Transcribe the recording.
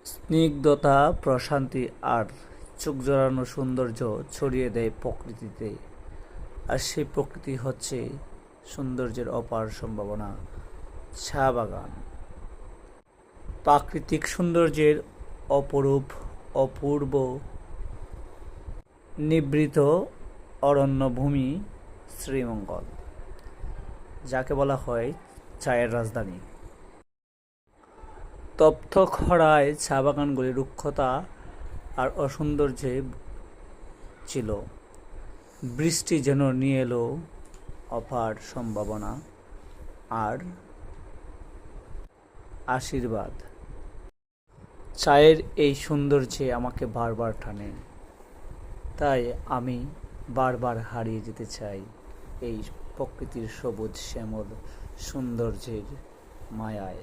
স্নিগ্ধতা, প্রশান্তি আর চোখ জোড়ানো সৌন্দর্য ছড়িয়ে দেয় প্রকৃতিতে। আর সেই প্রকৃতি হচ্ছে সৌন্দর্যের অপার সম্ভাবনা। চা বাগান প্রাকৃতিক সৌন্দর্যের অপূর্ব নিভৃত অরণ্যভূমি শ্রীমঙ্গল, যাকে বলা হয় চায়ের রাজধানী। তপ্ত খরায় চা বাগানগুলি রুক্ষতা আর অসৌন্দর্যে ছিল। বৃষ্টি যেন নিয়ে এলো অপার সম্ভাবনা আর আশীর্বাদ। চায়ের এই সৌন্দর্যে আমাকে বারবার টানে, তাই আমি বারবার হারিয়ে যেতে চাই এই প্রকৃতির সবুজ শ্যামল সৌন্দর্যের মায়ায়।